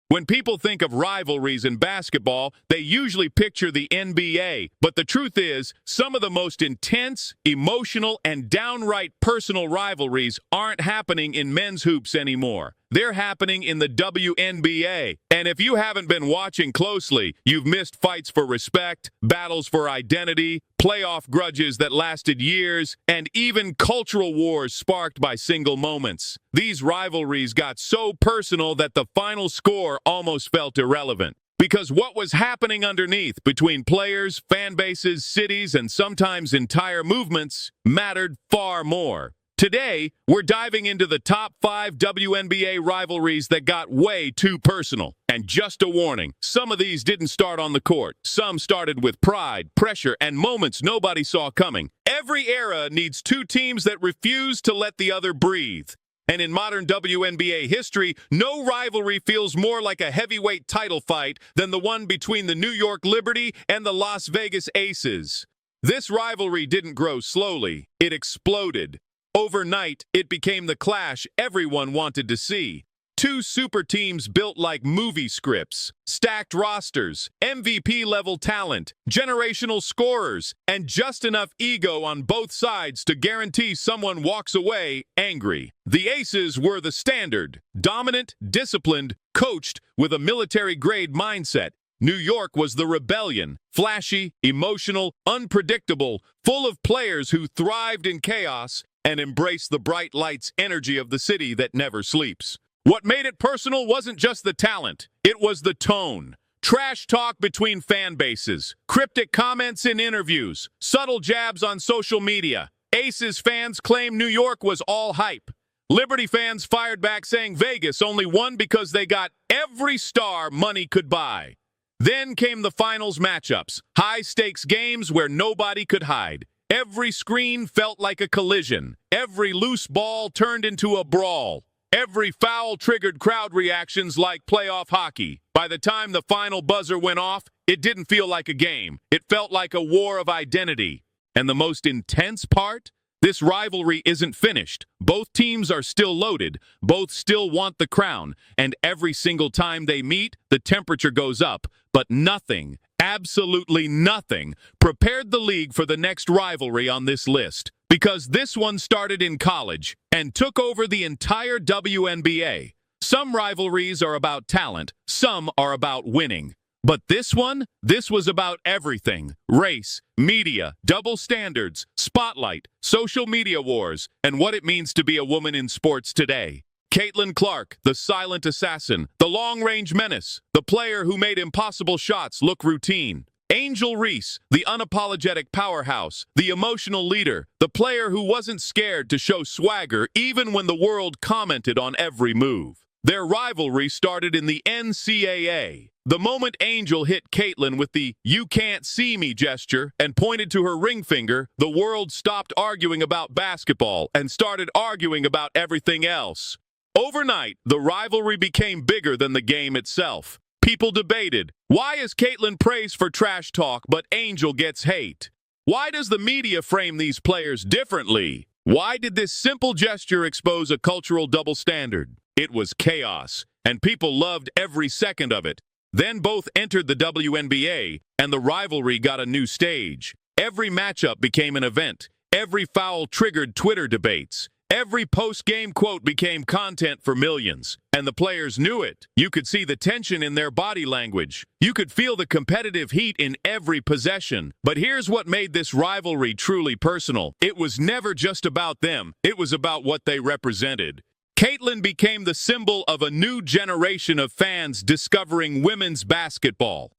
When people think of rivalries in basketball, they usually picture the NBA. But the truth is, some of the most intense, emotional, and downright personal rivalries aren't happening in men's hoops anymore. They're happening in the WNBA. And if you haven't been watching closely, you've missed fights for respect, battles for identity, playoff grudges that lasted years, and even cultural wars sparked by single moments. These rivalries got so personal that the final score almost felt irrelevant. Because what was happening underneath between players, fan bases, cities, and sometimes entire movements mattered far more. Today, we're diving into the top 5 WNBA rivalries that got way too personal. And just a warning, some of these didn't start on the court. Some started with pride, pressure, and moments nobody saw coming. Every era needs two teams that refuse to let the other breathe. And in modern WNBA history, no rivalry feels more like a heavyweight title fight than the one between the New York Liberty and the Las Vegas Aces. This rivalry didn't grow slowly, it exploded. Overnight, it became the clash everyone wanted to see. Two super teams built like movie scripts, stacked rosters, MVP-level talent, generational scorers, and just enough ego on both sides to guarantee someone walks away angry. The Aces were the standard, dominant, disciplined, coached with a military-grade mindset. New York was the rebellion, flashy, emotional, unpredictable, full of players who thrived in chaos and embraced the bright lights energy of the city that never sleeps. What made it personal wasn't just the talent, it was the tone. Trash talk between fan bases, cryptic comments in interviews, subtle jabs on social media. Aces fans claimed New York was all hype. Liberty fans fired back saying Vegas only won because they got every star money could buy. Then came the finals matchups, high-stakes games where nobody could hide. Every screen felt like a collision. Every loose ball turned into a brawl. Every foul triggered crowd reactions like playoff hockey. By the time the final buzzer went off, it didn't feel like a game. It felt like a war of identity. And the most intense part? This rivalry isn't finished. Both teams are still loaded. Both still want the crown. And every single time they meet, the temperature goes up. But nothing, absolutely nothing, prepared the league for the next rivalry on this list. Because this one started in college and took over the entire WNBA. Some rivalries are about talent, some are about winning. But this was about everything. Race, media, double standards, spotlight, social media wars, and what it means to be a woman in sports today. Caitlin Clark, the silent assassin, the long-range menace, the player who made impossible shots look routine. Angel Reese, the unapologetic powerhouse, the emotional leader, the player who wasn't scared to show swagger even when the world commented on every move. Their rivalry started in the NCAA. The moment Angel hit Caitlin with the "you can't see me" gesture and pointed to her ring finger, the world stopped arguing about basketball and started arguing about everything else. Overnight, the rivalry became bigger than the game itself. People debated, why is Caitlin praised for trash talk but Angel gets hate? Why does the media frame these players differently? Why did this simple gesture expose a cultural double standard? It was chaos, and people loved every second of it. Then both entered the WNBA, and the rivalry got a new stage. Every matchup became an event. Every foul triggered Twitter debates. Every post-game quote became content for millions, and the players knew it. You could see the tension in their body language. You could feel the competitive heat in every possession. But here's what made this rivalry truly personal. It was never just about them. It was about what they represented. Caitlin became the symbol of a new generation of fans discovering women's basketball.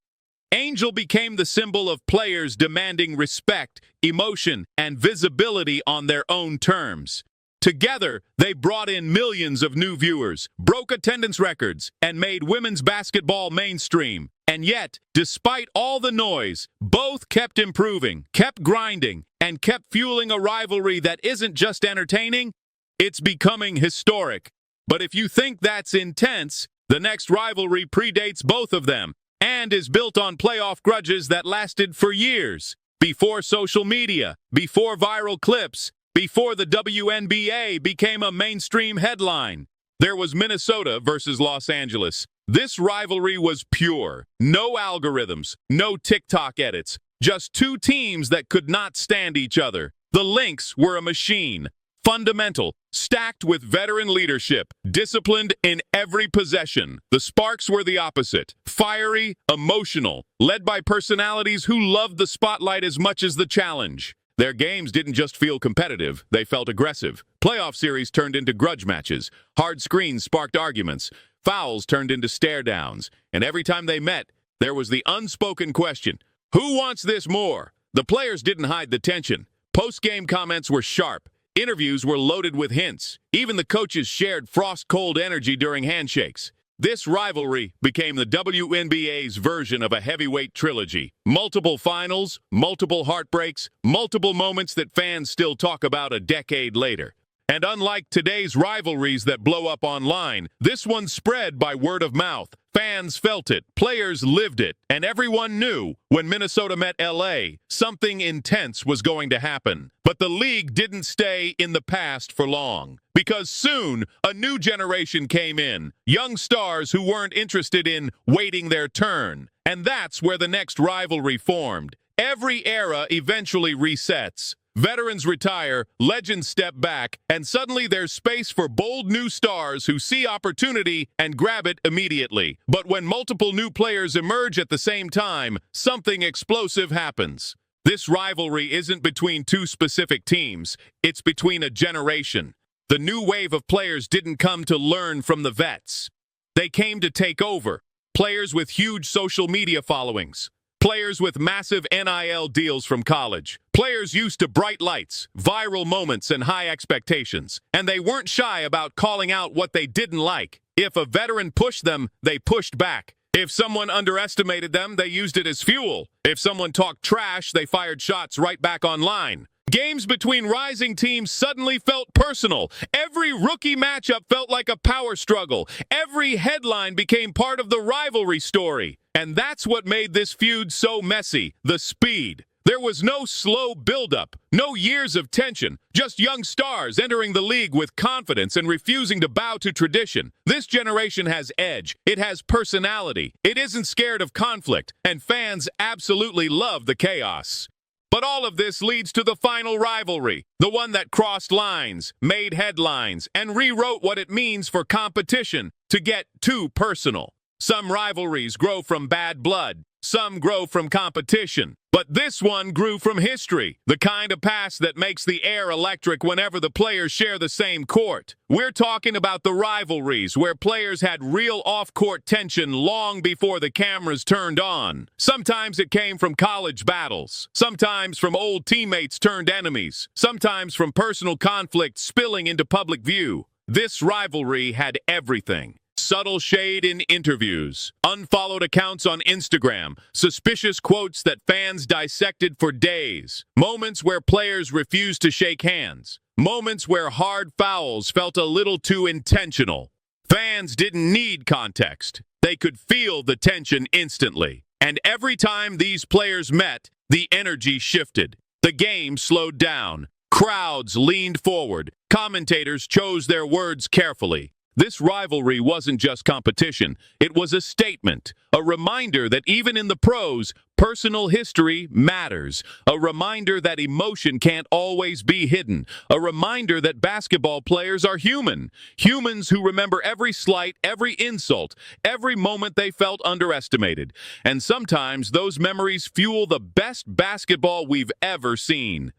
Angel became the symbol of players demanding respect, emotion, and visibility on their own terms. Together, they brought in millions of new viewers, broke attendance records, and made women's basketball mainstream. And yet, despite all the noise, both kept improving, kept grinding, and kept fueling a rivalry that isn't just entertaining, it's becoming historic. But if you think that's intense, the next rivalry predates both of them and is built on playoff grudges that lasted for years. Before social media, before viral clips, before the WNBA became a mainstream headline. There was Minnesota versus Los Angeles, This rivalry was pure. No algorithms, no TikTok edits, just two teams that could not stand each other. The Lynx were a machine, fundamental, stacked with veteran leadership, disciplined in every possession. The Sparks were the opposite, fiery, emotional, led by personalities who loved the spotlight as much as the challenge. Their games didn't just feel competitive, they felt aggressive. Playoff series turned into grudge matches. Hard screens sparked arguments. Fouls turned into stare-downs. And every time they met, there was the unspoken question, who wants this more? The players didn't hide the tension. Post-game comments were sharp. Interviews were loaded with hints. Even the coaches shared frost-cold energy during handshakes. This rivalry became the WNBA's version of a heavyweight trilogy. Multiple finals, multiple heartbreaks, multiple moments that fans still talk about a decade later. And unlike today's rivalries that blow up online, this one spread by word of mouth. Fans felt it, players lived it, and everyone knew when Minnesota met LA, something intense was going to happen. But the league didn't stay in the past for long, because soon a new generation came in, young stars who weren't interested in waiting their turn. And that's where the next rivalry formed. Every era eventually resets. Veterans retire, legends step back, and suddenly there's space for bold new stars who see opportunity and grab it immediately. But when multiple new players emerge at the same time, something explosive happens. This rivalry isn't between two specific teams, it's between a generation. The new wave of players didn't come to learn from the vets. They came to take over. Players with huge social media followings. Players with massive NIL deals from college. Players used to bright lights, viral moments, and high expectations. And they weren't shy about calling out what they didn't like. If a veteran pushed them, they pushed back. If someone underestimated them, they used it as fuel. If someone talked trash, they fired shots right back online. Games between rising teams suddenly felt personal. Every rookie matchup felt like a power struggle. Every headline became part of the rivalry story. And that's what made this feud so messy, the speed. There was no slow buildup, no years of tension, just young stars entering the league with confidence and refusing to bow to tradition. This generation has edge. It has personality. It isn't scared of conflict, and fans absolutely love the chaos. But all of this leads to the final rivalry, the one that crossed lines, made headlines, and rewrote what it means for competition to get too personal. Some rivalries grow from bad blood, some grow from competition, but this one grew from history, the kind of past that makes the air electric whenever the players share the same court. We're talking about the rivalries where players had real off-court tension long before the cameras turned on. Sometimes it came from college battles, sometimes from old teammates turned enemies, sometimes from personal conflict spilling into public view. This rivalry had everything. Subtle shade in interviews, unfollowed accounts on Instagram, suspicious quotes that fans dissected for days, moments where players refused to shake hands, moments where hard fouls felt a little too intentional. Fans didn't need context. They could feel the tension instantly. And every time these players met, the energy shifted. The game slowed down. Crowds leaned forward. Commentators chose their words carefully. This rivalry wasn't just competition, it was a statement, a reminder that even in the pros, personal history matters, a reminder that emotion can't always be hidden, a reminder that basketball players are human, humans who remember every slight, every insult, every moment they felt underestimated. And sometimes those memories fuel the best basketball we've ever seen.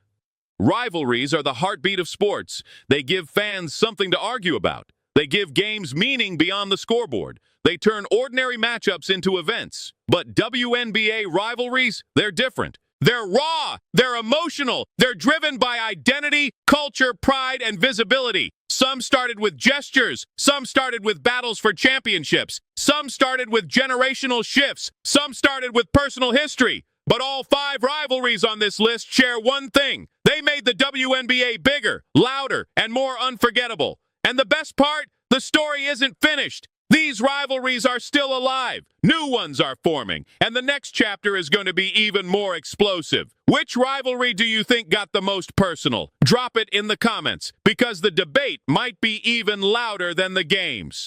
Rivalries are the heartbeat of sports. They give fans something to argue about. They give games meaning beyond the scoreboard. They turn ordinary matchups into events. But WNBA rivalries, they're different. They're raw, they're emotional, they're driven by identity, culture, pride, and visibility. Some started with gestures, some started with battles for championships, some started with generational shifts, some started with personal history. But all 5 rivalries on this list share one thing. They made the WNBA bigger, louder, and more unforgettable. And the best part, the story isn't finished. These rivalries are still alive. New ones are forming. And the next chapter is going to be even more explosive. Which rivalry do you think got the most personal? Drop it in the comments, because the debate might be even louder than the games.